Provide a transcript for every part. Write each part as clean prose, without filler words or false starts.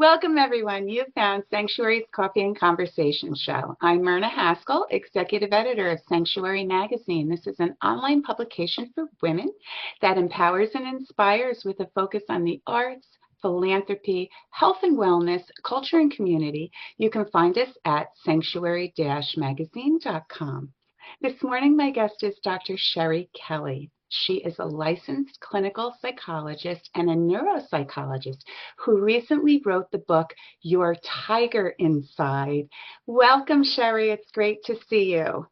Welcome, everyone. You've found Sanctuary's Coffee and Conversation Show. I'm Myrna Haskell, Executive Editor of Sanctuary Magazine. This is an online publication for women that empowers and inspires with a focus on the arts, philanthropy, health and wellness, culture and community. You can find us at sanctuary-magazine.com. This morning, my guest is Dr. C.A.R.E Kelly. She is a licensed clinical psychologist and a neuropsychologist who recently wrote the book, Your Tiger Inside. Welcome, C.A.R.E. It's great to see you.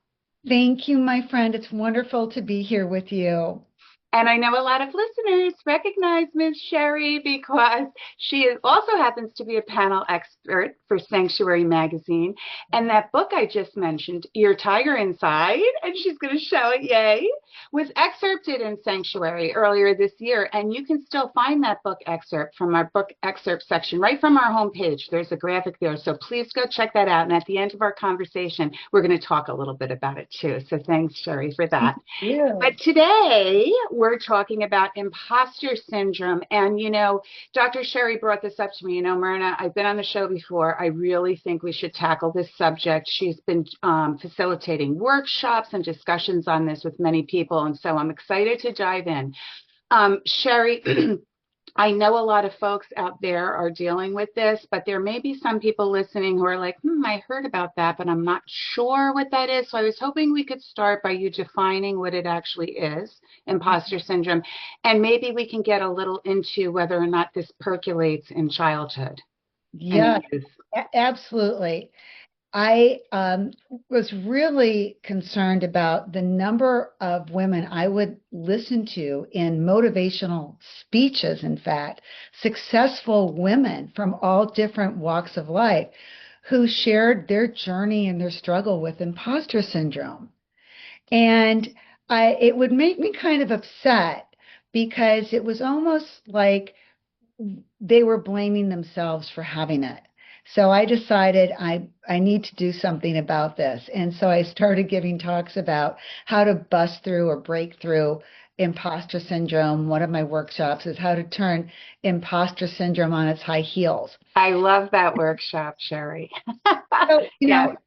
Thank you, my friend. It's wonderful to be here with you. And I know a lot of listeners recognize Ms. C.A.R.E because she also happens to be a panel expert for Sanctuary Magazine. And that book I just mentioned, Your Tiger Inside, and she's going to show it, yay, was excerpted in Sanctuary earlier this year. And you can still find that book excerpt from our book excerpt section right from our homepage. There's a graphic there. So please go check that out. And at the end of our conversation, we're going to talk a little bit about it too. So thanks, C.A.R.E, for that. Yeah. But today, we're talking about imposter syndrome. And, Dr. C.A.R.E brought this up to me. Myrna, I've been on the show before. I really think we should tackle this subject. She's been facilitating workshops and discussions on this with many people. And so I'm excited to dive in. C.A.R.E, I know a lot of folks out there are dealing with this, but there may be some people listening who are like, I heard about that, but I'm not sure what that is. So I was hoping we could start by you defining what it actually is, imposter syndrome, and maybe we can get a little into whether or not this percolates in childhood. Yeah, absolutely. I was really concerned about the number of women I would listen to in motivational speeches, in fact, successful women from all different walks of life who shared their journey and their struggle with imposter syndrome. And it would make me kind of upset because it was almost like they were blaming themselves for having it. So I decided I need to do something about this. And so I started giving talks about how to bust through or break through imposter syndrome. One of my workshops is how to turn imposter syndrome on its high heels. I love that workshop, C.A.R.E. So, Yes.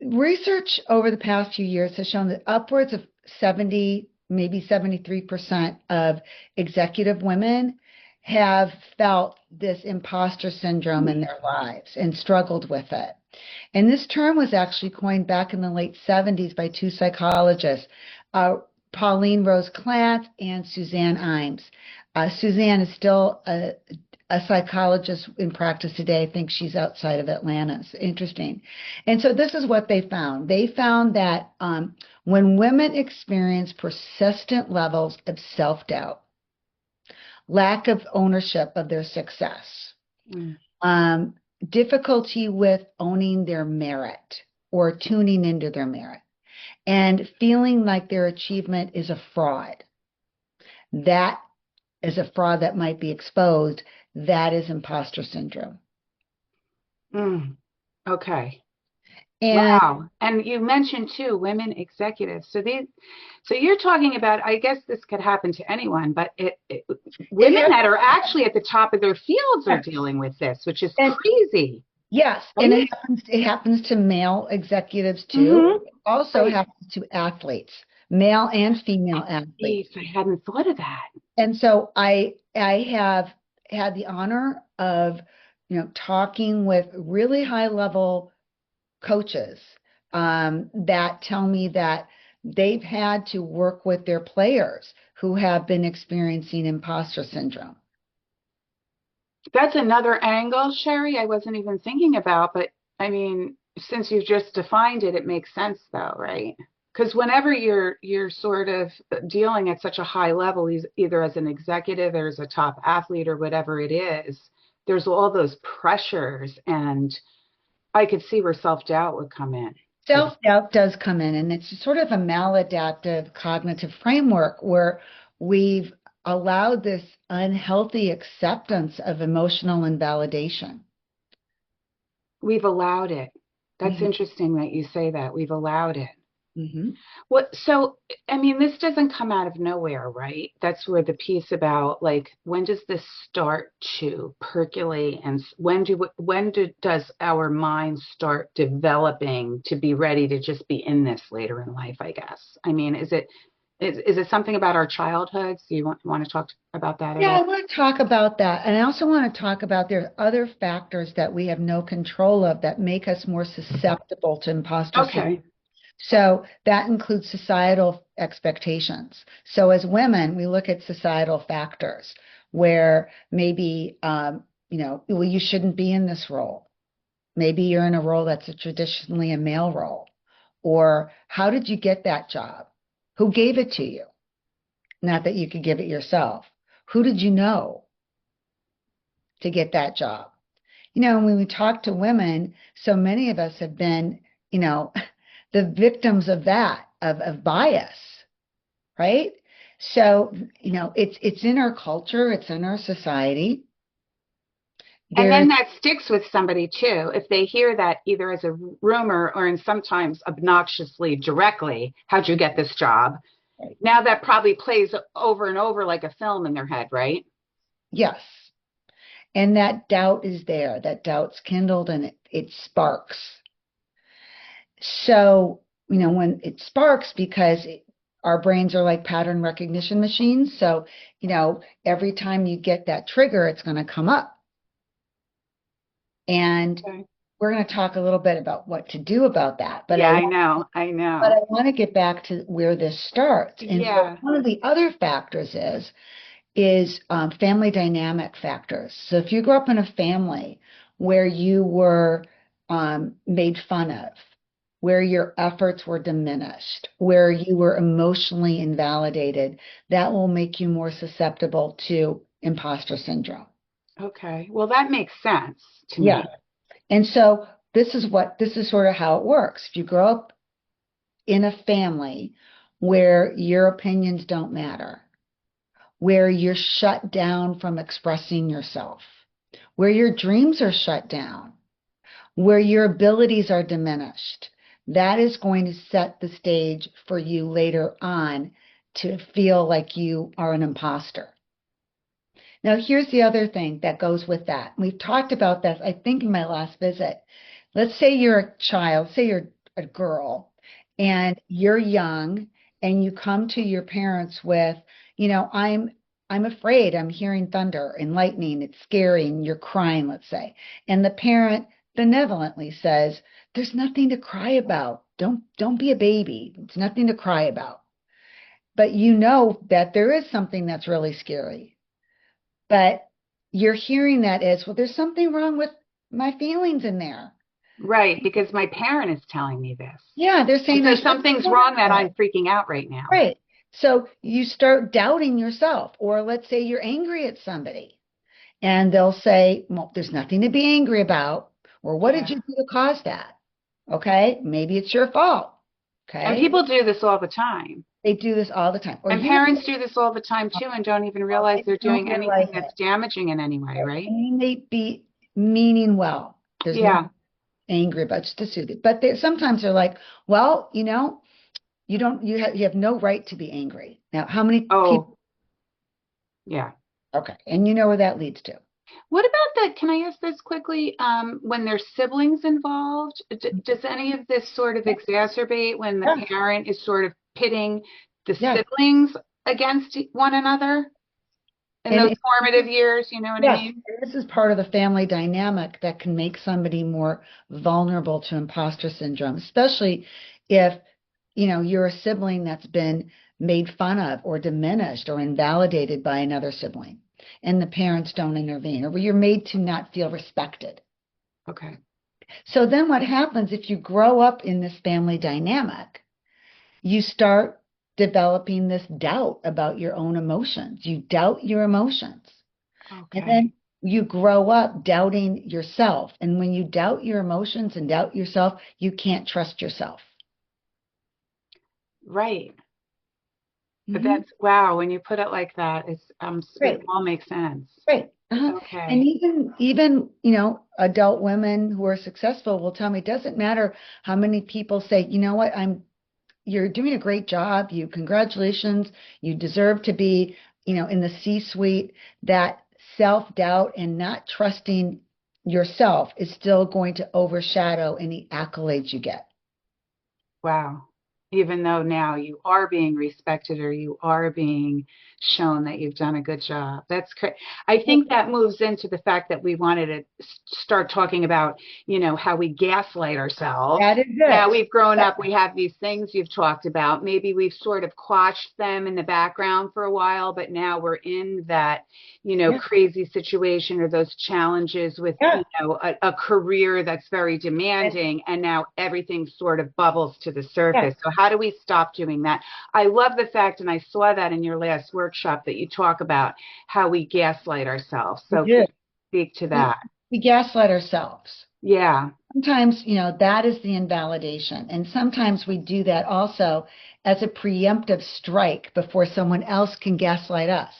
Research over the past few years has shown that upwards of 70, maybe 73% of executive women have felt this imposter syndrome in their lives and struggled with it. And this term was actually coined back in the late 70s by two psychologists, Pauline Rose Clant and Suzanne Imes. Suzanne is still a psychologist in practice today. I think she's outside of Atlanta. It's interesting. And so this is what they found. They found that when women experience persistent levels of self-doubt, lack of ownership of their success, difficulty with owning their merit or tuning into their merit, and feeling like their achievement is a fraud. That is a fraud that might be exposed. That is imposter syndrome. Okay. And wow. And you mentioned too, women executives. So you're talking about, I guess this could happen to anyone, but women that are actually at the top of their fields are dealing with this, which is crazy. Yes. Right? And it happens to male executives too. It also happens to athletes, male and female athletes. I hadn't thought of that. And so I have had the honor of, talking with really high level coaches that tell me that they've had to work with their players who have been experiencing imposter syndrome. That's another angle, C.A.R.E, I wasn't even thinking about, but I mean, since you've just defined it, it makes sense though, right? Because whenever you're sort of dealing at such a high level, either as an executive or as a top athlete or whatever it is, there's all those pressures, and I could see where self-doubt would come in. Self-doubt does come in, and it's sort of a maladaptive cognitive framework where we've allowed this unhealthy acceptance of emotional invalidation. We've allowed it. That's interesting that you say that. We've allowed it. Hmm. What, so, I mean, this doesn't come out of nowhere, right? That's where the piece about like, when does this start to percolate and does our mind start developing to be ready to just be in this later in life, I guess? I mean, is it something about our childhoods? Do you want to talk about that at Yeah, I all? want to talk about that. And I also want to talk about there are other factors that we have no control of that make us more susceptible to imposter syndrome. Okay. So that includes societal expectations. So as women, we look at societal factors where maybe, well, you shouldn't be in this role. Maybe you're in a role that's traditionally a male role. Or how did you get that job? Who gave it to you? Not that you could give it yourself. Who did you know to get that job? When we talk to women, so many of us have been, you know, the victims of that, of bias, right? So, it's in our culture, it's in our society. And There's then that sticks with somebody too. If they hear that either as a rumor or in sometimes obnoxiously directly, how'd you get this job? Now that probably plays over and over like a film in their head, right? yes. And that doubt is there. That doubt's kindled and it sparks. So, when it sparks because our brains are like pattern recognition machines. So, every time you get that trigger, it's going to come up. And Okay. we're going to talk a little bit about what to do about that. But Yeah, I I want, know. I but know. I want to get back to where this starts. And so Yeah. one of the other factors is family dynamic factors. So if you grew up in a family where you were made fun of, where your efforts were diminished, where you were emotionally invalidated, that will make you more susceptible to imposter syndrome. Okay. Well, that makes sense to Yeah. me. And so this is sort of how it works. If you grow up in a family where your opinions don't matter, where you're shut down from expressing yourself, where your dreams are shut down, where your abilities are diminished, that is going to set the stage for you later on to feel like you are an imposter. Now, here's the other thing that goes with that. We've talked about this, I think, in my last visit. Let's say you're a child, say you're a girl, and you're young, and you come to your parents with, I'm afraid, I'm hearing thunder and lightning, it's scary, and you're crying, let's say. And the parent benevolently says, there's nothing to cry about. Don't be a baby. It's nothing to cry about. But you know that there is something that's really scary. But you're hearing that as, well, there's something wrong with my feelings in there. Right. Because my parent is telling me this. Yeah, they're And saying so there's something something's wrong wrong that with it. I'm freaking out right now. Right. So you start doubting yourself, or let's say you're angry at somebody and they'll say, well, there's nothing to be angry about, or what did Yeah. you do to cause that? Okay, maybe it's your fault. And Okay, people do this all the time. they do this all the time. Or And you parents do this all the time too and don't even realize they they're don't doing anything realize it. that's damaging in any way, Right? right? And you may be meaning well. There's no Yeah. angry about just to soothe it. But sometimes they're like, well, you have no right to be angry. Now, how many people? Oh, yeah. Okay, and you know where that leads to. What about that? Can I ask this quickly? When there's siblings involved, does any of this sort of Yeah, exacerbate when the yeah, parent is sort of pitting the yes, siblings against one another in and those formative years? You know what I yes, mean? this is part of the family dynamic that can make somebody more vulnerable to imposter syndrome, especially if you're a sibling that's been made fun of or diminished or invalidated by another sibling, and the parents don't intervene, or you're made to not feel respected. Okay. So then what happens if you grow up in this family dynamic? You start developing this doubt about your own emotions. You doubt your emotions. And then Okay. you grow up doubting yourself. And when you doubt your emotions and doubt yourself, you can't trust yourself. Right. But Hmm. that's wow. When you put it like that, it Great, all makes sense. great. And Okay. even adult women who are successful will tell me it doesn't matter how many people say, you know what, you're doing a great job. Congratulations. You deserve to be, in the C-suite. That self-doubt and not trusting yourself is still going to overshadow any accolades you get. Wow. Even though now you are being respected or you are being shown that you've done a good job. That's great. I think that moves into the fact that we wanted to start talking about, how we gaslight ourselves. That is Now it. we've grown up, we have these things you've talked about. Maybe we've sort of quashed them in the background for a while, but now we're in that, Yeah. crazy situation or those challenges with, Yeah. a career that's very And, demanding, and now everything sort of bubbles to the yeah, surface. So how do we stop doing that? I love the fact, and I saw that in your last workshop, that you talk about how we gaslight ourselves. we So can do. you speak to We, that? we gaslight ourselves. Yeah. Sometimes, that is the invalidation. And sometimes we do that also as a preemptive strike before someone else can gaslight us.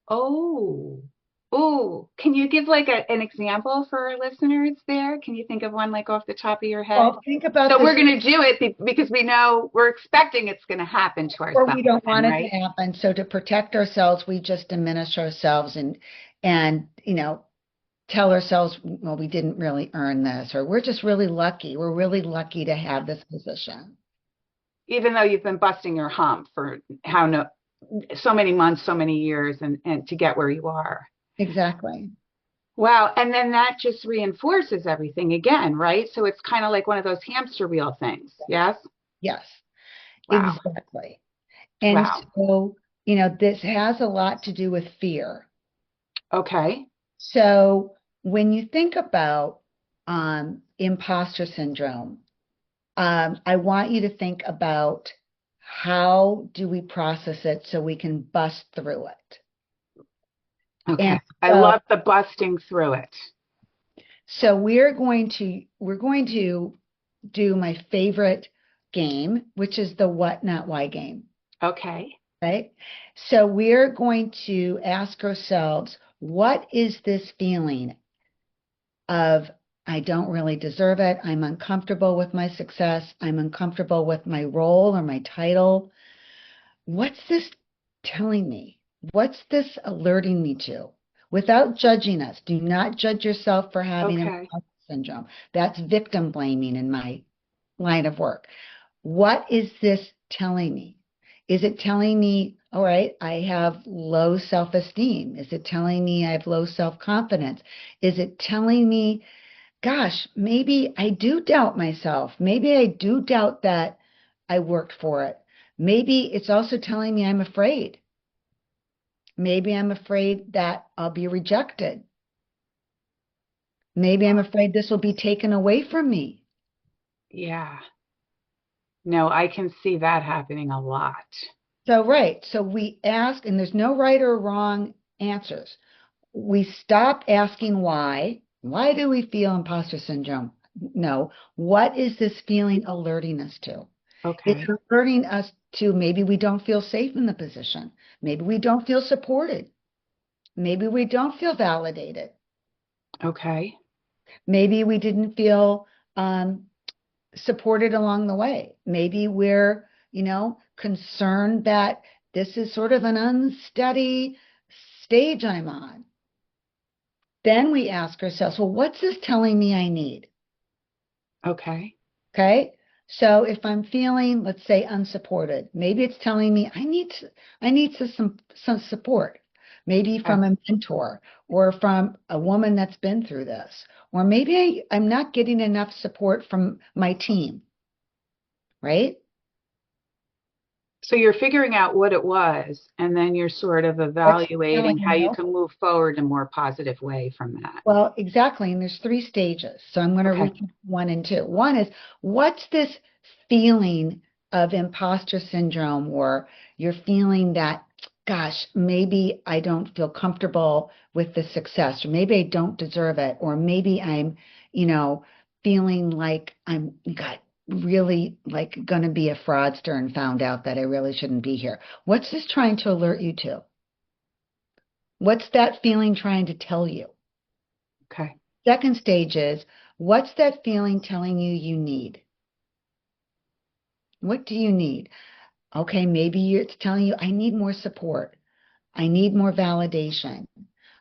Oh. Oh, can you give like an example for our listeners there? Can you think of one like off the top of your head? Well, think about So this we're going to do it because we know we're expecting it's going to happen to where we ourselves, don't then, want it to right? happen. So to protect ourselves, we just diminish ourselves and tell ourselves, well, we didn't really earn this, or we're just really lucky. We're really lucky to have this position. Even though you've been busting your hump for how no so many months, so many years, and to get where you are. Exactly. Wow. And then that just reinforces everything again, right? So it's kind of like one of those hamster wheel things. Yes. Yes, Wow. exactly. And Wow. so, this has a lot to do with fear. Okay. So when you think about imposter syndrome, I want you to think about how do we process it so we can bust through it. Okay. And I so, love the busting through it. so we're going to do my favorite game, which is the what, not why game, Okay. right? So we're going to ask ourselves, what is this feeling of I don't really deserve it. I'm uncomfortable with my success. I'm uncomfortable with my role or my title. What's this telling me? What's this alerting me to? Without judging us, do not judge yourself for having Okay. imposter syndrome. That's victim blaming in my line of work. What is this telling me? Is it telling me, all right, I have low self-esteem? Is it telling me I have low self-confidence? Is it telling me, gosh, maybe I do doubt myself. Maybe I do doubt that I worked for it. Maybe it's also telling me I'm afraid. Maybe I'm afraid that I'll be rejected. Maybe I'm afraid this will be taken away from me. Yeah. No, I can see that happening a lot. So, right. So we ask, and there's no right or wrong answers. We stop asking why. Why do we feel imposter syndrome? No. What is this feeling alerting us to? It's Okay. alerting us to maybe we don't feel safe in the position. Maybe we don't feel supported. Maybe we don't feel validated. Okay. Maybe we didn't feel um, supported along the way. Maybe we're, concerned that this is sort of an unsteady stage I'm on. Then we ask ourselves, well, what's this telling me I need? Okay. Okay. So if I'm feeling, let's say, unsupported, maybe it's telling me I need some support, maybe Okay. from a mentor or from a woman that's been through this, or maybe I'm not getting enough support from my team, right? So you're figuring out what it was, and then you're sort of What's telling evaluating how you you? can move forward in a more positive way from that. Well, exactly. And there's three stages. So I'm going to Okay. recap one and two. One is what's this feeling of imposter syndrome where you're feeling that, gosh, maybe I don't feel comfortable with the success, or maybe I don't deserve it, or maybe I'm, you know, feeling like I'm got really like going to be a fraudster and found out that I really shouldn't be here. What's this trying to alert you to? What's that feeling trying to tell you? Okay. Second stage is what's that feeling telling you you need? What do you need? Okay, maybe it's telling you, I need more support. I need more validation.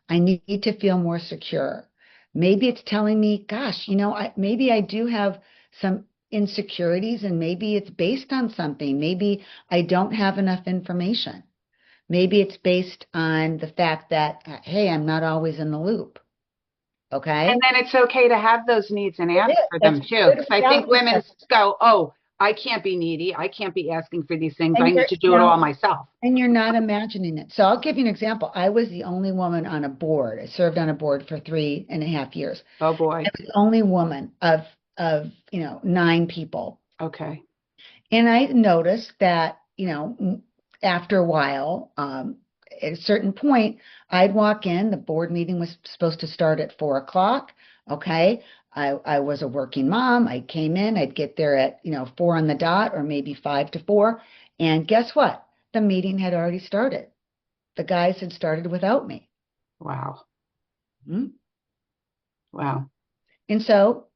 I need to feel more secure. Maybe it's telling me, gosh, maybe I do have some insecurities and maybe it's based on something. Maybe I don't have enough information. Maybe it's based on the fact that, hey, I'm not always in the loop. And Okay. then it's okay to have those needs and It ask is. for them That's too. good Because I think reality women check. go, oh, I can't be needy. I can't be asking for these things. I And need you're to do it all now, myself. and you're not imagining it. So I'll give you an example. I was the only woman on a board. I served on a board for 3.5 years. Oh boy. I was the only woman of 9 people. Okay. And I noticed that, after a while, at a certain point, I'd walk in, the board meeting was supposed to start at 4 o'clock. Okay. I was a working mom. I came in, I'd get there at, 4 on the dot or maybe 5 to 4. And guess what? The meeting had already started. The guys had started without me. Wow. Hmm? Wow. And so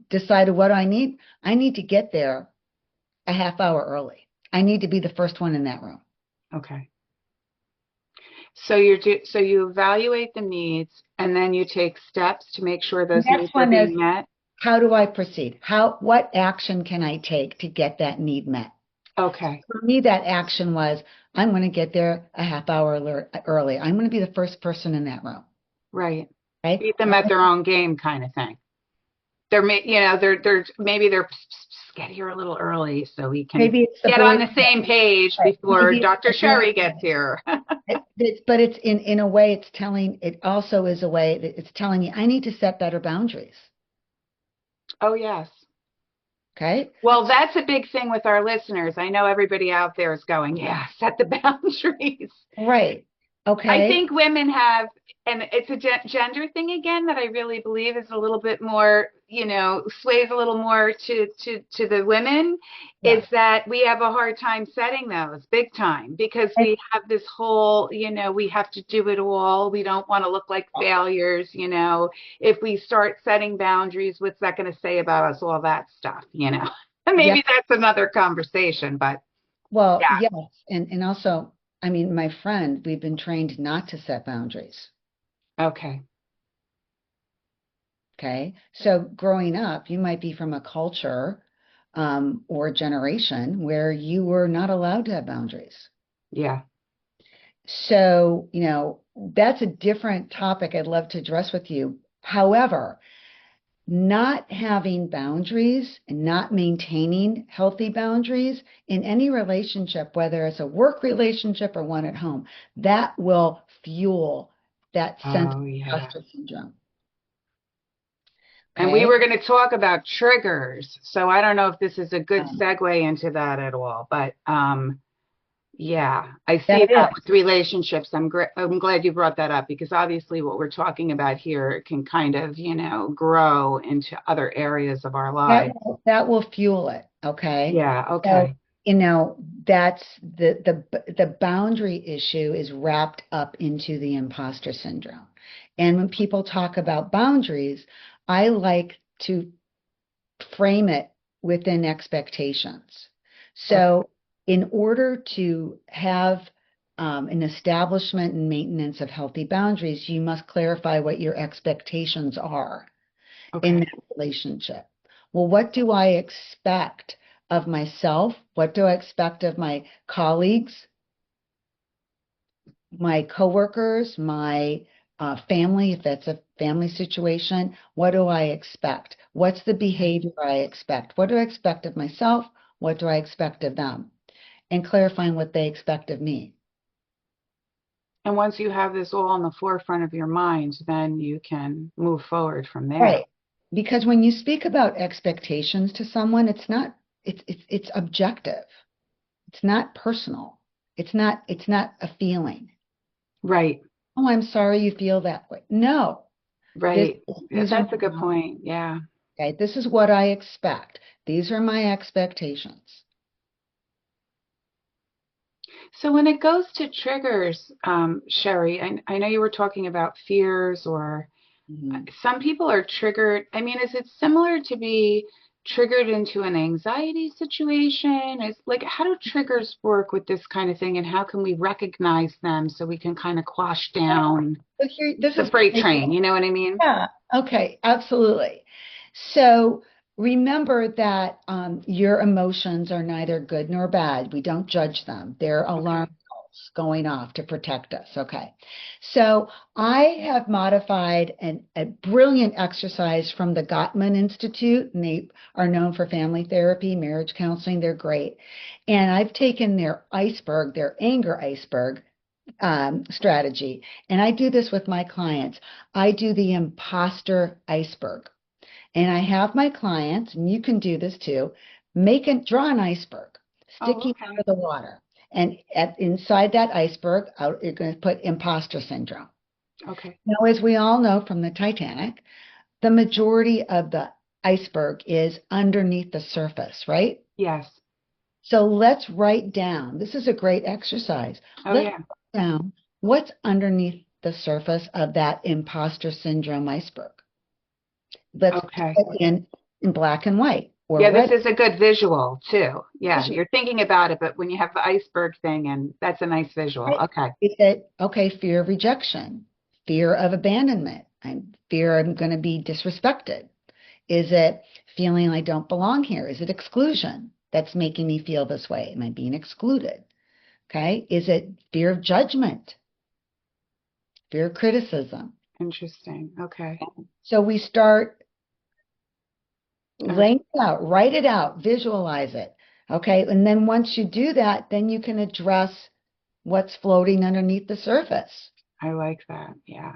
decided, what do I need? I need to get there a half hour early. I need to be the first one in that room. Okay. So you evaluate the needs and then you take steps to make sure those Next needs are one is, being met. how do I proceed? What action can I take to get that need met? Okay. For me, that action was, I'm going to get there a half hour early. I'm going to be the first person in that room. Right. Right? Beat them at their own game kind of thing. Maybe they're get here a little early so we can Maybe it's the get on boys. the same page Right. before Maybe it's Dr. the boys. Sherry gets here. But it's in a way, it also is a way that it's telling me I need to set better boundaries. Oh, yes. Okay. Well, that's a big thing with our listeners. I know everybody out there is going, yeah, set the boundaries. Right. I Okay. think women have, and it's a gender thing again that I really believe is a little bit more, sways a little more to the women, is Yes. that we have a hard time setting those big time because And we have this whole, we have to do it all. We don't want to look like failures. If we start setting boundaries, what's that going to say about us? All that stuff. And yeah, maybe that's another conversation, but well, yeah, yes. And also, I mean, my friend, we've been trained not to set boundaries. okay. Okay. So growing up, you might be from a culture, or a generation where you were not allowed to have boundaries. Yeah. So, that's a different topic I'd love to address with you. However, not having boundaries and not maintaining healthy boundaries in any relationship, whether it's a work relationship or one at home, that will fuel that sense of Oh, yeah. imposter syndrome. And we Okay. were going to talk about triggers. So I don't know if this is a good Um, segue into that at all, but yeah, I that see that is. with relationships. I'm glad you brought that up because obviously what we're talking about here can kind of, grow into other areas of our That lives. that will fuel it, okay? Yeah, So, okay. that's the boundary issue is wrapped up into the imposter syndrome. And when people talk about boundaries, I like to frame it within expectations. Okay. So, in order to have an establishment and maintenance of healthy boundaries, you must clarify what your expectations are in Okay. that relationship. Well, what do I expect of myself? What do I expect of my colleagues, my coworkers, my family, if that's a family situation? What do I expect? What's the behavior I expect? What do I expect of myself? What do I expect of them? And clarifying what they expect of me. And once you have this all in the forefront of your mind, then you can move forward from there. Right. Because when you speak about expectations to someone, it's objective. It's not personal. It's not a feeling. Right. Oh, I'm sorry you feel that way. No, this Right. Yeah, these are that's a good point. Yeah. okay, this is what I expect. These are my expectations. So when it goes to triggers, Sherry, I know you were talking about fears or Mhm. some people are triggered. I mean, is it similar to be triggered into an anxiety situation? Is like, how do triggers work with this kind of thing, and how can we recognize them so we can kind of quash down So here, this the is freight train? You know what I mean? yeah, okay, absolutely. So remember that your emotions are neither good nor bad. We don't judge them. They're alarm Okay. bells going off to protect us. Okay. So I have modified a brilliant exercise from the Gottman Institute, and they are known for family therapy, marriage counseling. They're great. And I've taken their iceberg, their anger iceberg, strategy. And I do this with my clients. I do the imposter iceberg. And I have my clients, and you can do this too, draw an iceberg Oh, sticking out okay. of the water. And inside that iceberg, you're going to put imposter syndrome. Okay. Now, as we all know from the Titanic, the majority of the iceberg is underneath the surface, right? Yes. So let's write down, this is a great exercise. Oh, Let's yeah. write down what's underneath the surface of that imposter syndrome iceberg. Let's put Okay. it in black and white or Yeah, this red. is a good visual too. Yeah, Visual, you're thinking about it, but when you have the iceberg thing, and that's a nice visual. right? Okay. Is it, okay, fear of rejection, fear of abandonment, fear I'm going to be disrespected? Is it feeling I don't belong here? Is it exclusion that's making me feel this way? Am I being excluded? Okay. Is it fear of judgment, fear of criticism? Interesting. Okay. So we start All right. laying it out, write it out, visualize it. Okay. And then once you do that, then you can address what's floating underneath the surface. I like that. Yeah.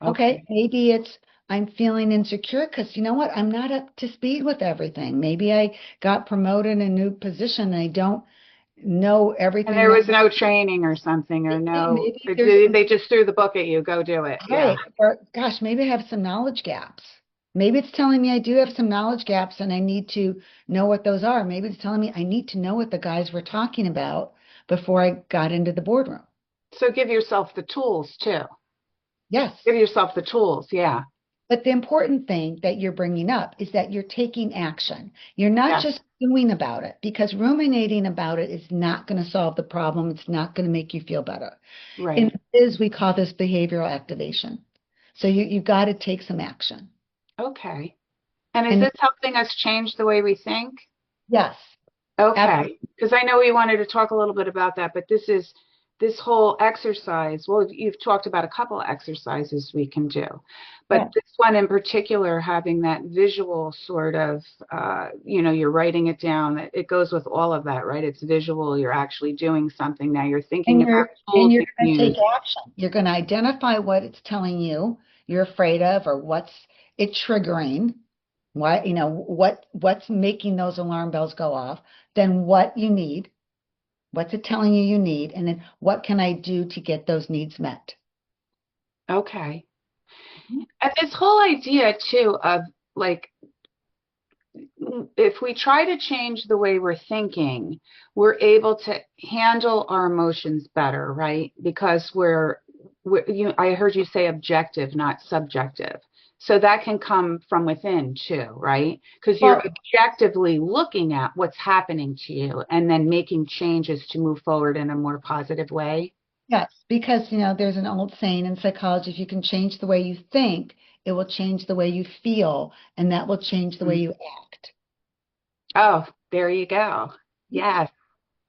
Okay. Okay. Maybe it's I'm feeling insecure because you know what? I'm not up to speed with everything. Maybe I got promoted in a new position and I don't know And everything there that was no training or something, or no, maybe there's some. they just threw the book at you. Go do it. Yeah. Right. Or gosh, maybe I have some knowledge gaps. Maybe it's telling me I do have some knowledge gaps and I need to know what those are. Maybe it's telling me I need to know what the guys were talking about before I got into the boardroom. So give yourself the tools too. Yes. Give yourself the tools. Yeah. But the important thing that you're bringing up is that you're taking action. You're not Yes. just doing about it because ruminating about it is not going to solve the problem. It's not going to make you feel better. In Right. biz, we call this behavioral activation. So you got to take some action. Okay. And is And this helping us change the way we think? yes, absolutely. Okay, because I know we wanted to talk a little bit about that, but this whole exercise. Well, you've talked about a couple of exercises we can do, but Yeah. this one in particular, having that visual sort of, you're writing it down. It goes with all of that, right? It's visual. You're actually doing something now. You're thinking And about and tools you're you can going to take use. action. You're going to identify what it's telling you you're afraid of or what's it triggering. Why, what's making those alarm bells go off? Then what you need, what's it telling you you need, and then what can I do to get those needs met? Okay, Mhm. and this whole idea too of like if we try to change the way we're thinking, we're able to handle our emotions better, right? Because I heard you say objective, not subjective. So that can come from within too, right? Because you're Well, objectively looking at what's happening to you and then making changes to move forward in a more positive way. yes, because there's an old saying in psychology, if you can change the way you think, it will change the way you feel, and that will change the way Mm. you act. Oh, there you go. Yes.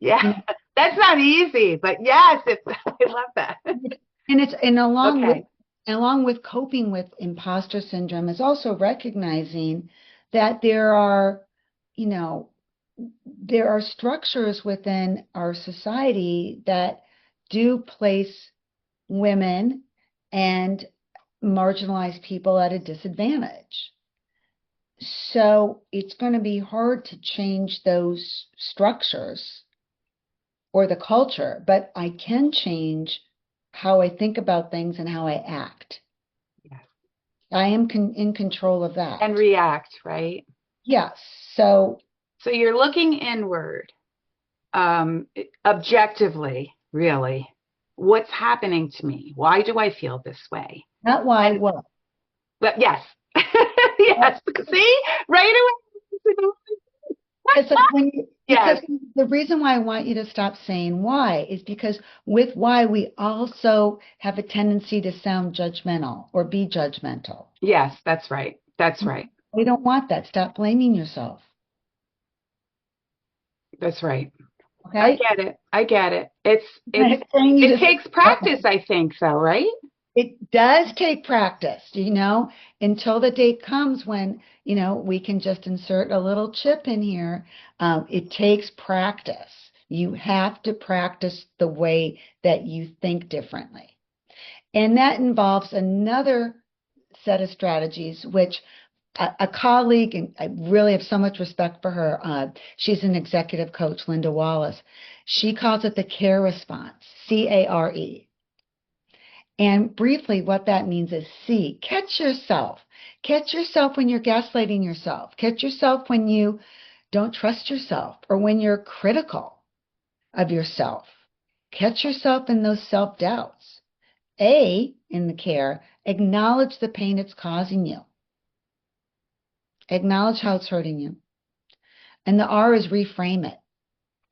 Yeah. You know, That's not easy, but yes, I love that. and Okay. along with coping with imposter syndrome is also recognizing that you know, there are structures within our society that do place women and marginalized people at a disadvantage. So it's going to be hard to change those structures or the culture, but I can change how I think about things and how I act. Yes. I am in control of And that. react, right? Yes. So So you're looking inward, objectively, really. What's happening to me? Why do I feel this way? not why, And what? but yes, yes. See, right away. It's like when you, because Yes, the reason why I want you to stop saying why is because with why we also have a tendency to sound judgmental or be judgmental. yes, that's right. That's right. We don't want that. Stop blaming yourself. That's right. I Okay? get it. I get it. I'm not saying you It to say takes practice, I think, though, right? it does take practice, until the day comes when, we can just insert a little chip in here. It takes practice. You have to practice the way that you think differently. And that involves another set of strategies, which a colleague, and I really have so much respect for her. She's an executive coach, Linda Wallace. She calls it the C.A.R.E response, C-A-R-E. And briefly, what that means is C, catch yourself. Catch yourself when you're gaslighting yourself. Catch yourself when you don't trust yourself or when you're critical of yourself. Catch yourself in those self doubts. A, in the care, acknowledge the pain it's causing you. Acknowledge how it's hurting you. And the R is reframe it.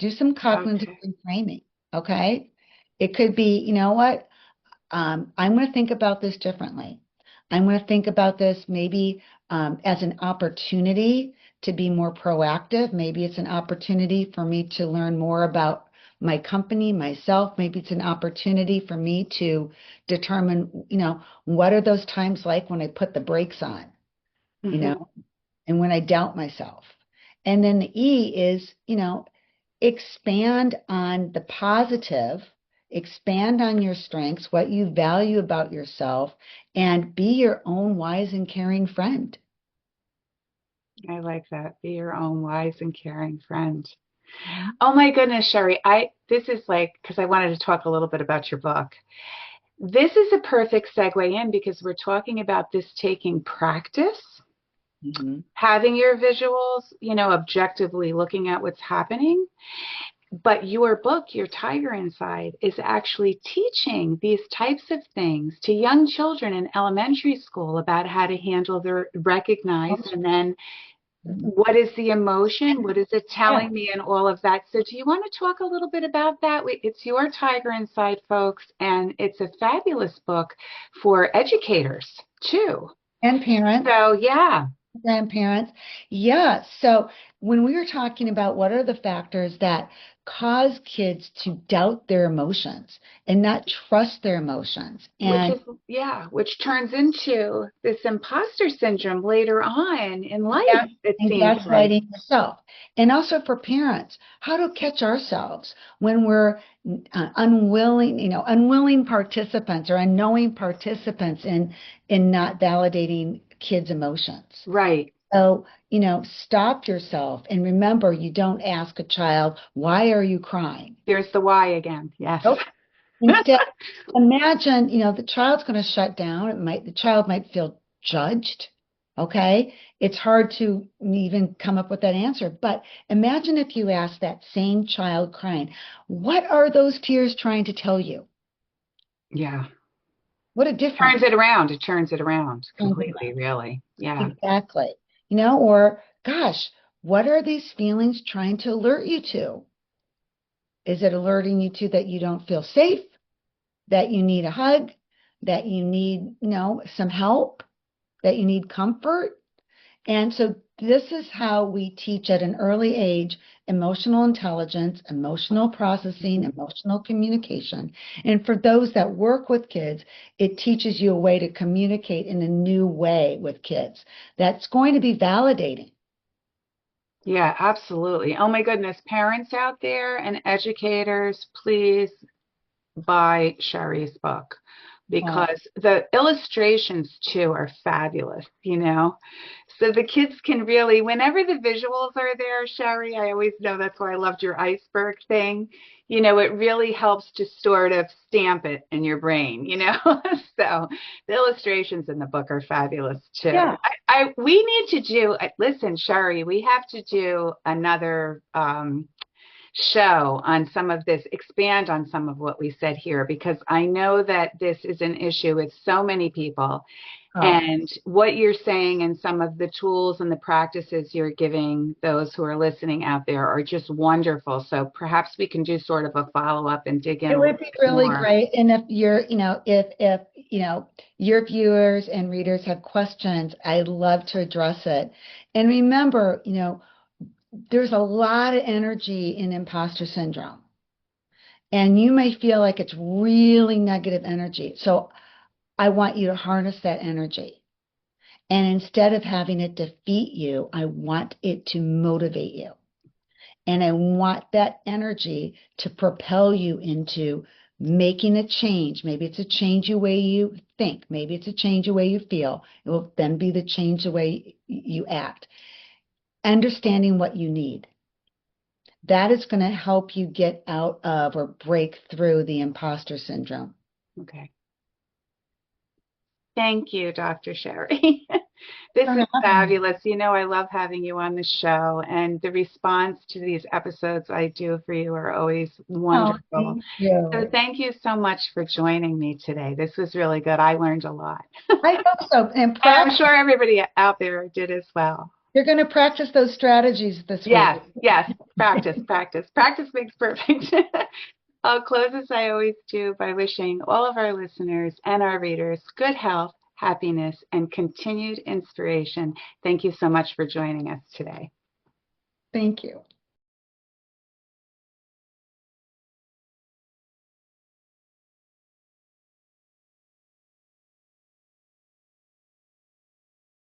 Do some cognitive Okay. reframing. Okay. It could be, you know what? I'm going to think about this differently. I'm going to think about this maybe as an opportunity to be more proactive. Maybe it's an opportunity for me to learn more about my company, myself. Maybe it's an opportunity for me to determine, what are those times like when I put the brakes on, you know, Hmm. and when I doubt myself. And then the E is, expand on the positive, expand on your strengths, what you value about yourself, and be your own wise and caring friend. I like that. Be your own wise and caring friend. Mhm. Oh my goodness, Sherry. This is like, because I wanted to talk a little bit about your book. This is a perfect segue in because we're talking about this taking practice, Mhm. having your visuals, objectively looking at what's happening. But your book, Your Tiger Inside, is actually teaching these types of things to young children in elementary school about how to handle their recognize and then what is the emotion? What is it Yeah. telling me and all of that? So do you want to talk a little bit about that? It's Your Tiger Inside, folks, and it's a fabulous book for educators too. And parents. So yeah, Grandparents. Yeah. So when we were talking about what are the factors that cause kids to doubt their emotions and not trust their emotions, and which turns into this imposter syndrome later on in life, gas it and seems like. gaslighting yourself. And also for parents, how to catch ourselves when we're unwilling, unwilling participants or unknowing participants in not validating kids' emotions. Right. So, stop yourself and remember you don't ask a child, why are you crying? There's the why again. Yes. Nope. Instead, imagine, the child's going to shut down. The child might feel judged. Okay. It's hard to even come up with that answer. But imagine if you ask that same child crying, what are those tears trying to tell you? Yeah. What a Turns difference. it around. It turns it around Turns it completely, around. really. Yeah. Exactly. Or gosh, what are these feelings trying to alert you to? Is it alerting you to that you don't feel safe, that you need a hug, that you need, some help, that you need comfort? And so this is how we teach at an early age emotional intelligence, emotional processing, emotional communication. And for those that work with kids, it teaches you a way to communicate in a new way with kids that's going to be validating. Yeah, absolutely. Oh my goodness, parents out there and educators, please buy Sherry's book Oh, because the illustrations too are fabulous. So the kids can really, whenever the visuals are there, Sherry, I always know that's why I loved your iceberg thing. It really helps to sort of stamp it in your brain. So the illustrations in the book are fabulous too. yeah. We need to do, listen, Sherry, we have to do another show on some of this, expand on some of what we said here, because I know that this is an issue with so many people. Oh, And what you're saying and some of the tools and the practices you're giving those who are listening out there are just wonderful. So perhaps we can do sort of a follow up and dig in it a little would be bit really more. great. And if you're, if your viewers and readers have questions, I'd love to address it. And remember, there's a lot of energy in imposter syndrome, and you may feel like it's really negative energy. So I want you to harness that energy. And instead of having it defeat you, I want it to motivate you. And I want that energy to propel you into making a change. Maybe it's a change the way you think. Maybe it's a change the way you feel. It will then be the change the way you act. Understanding what you need. That is going to help you get out of or break through the imposter syndrome. Okay. Thank you, Dr. Sherry. This For is having me. fabulous. I love having you on the show, and the response to these episodes I do for you are always Oh, wonderful. thank So you. thank you so much for joining me today. This was really good. I learned a lot. I hope so. And And I'm practice. sure everybody out there did as well. You're going to practice those strategies this week. Yes, yes. Practice, practice. Practice makes perfect. I'll close as I always do by wishing all of our listeners and our readers good health, happiness, and continued inspiration. Thank you so much for joining us today. Thank you.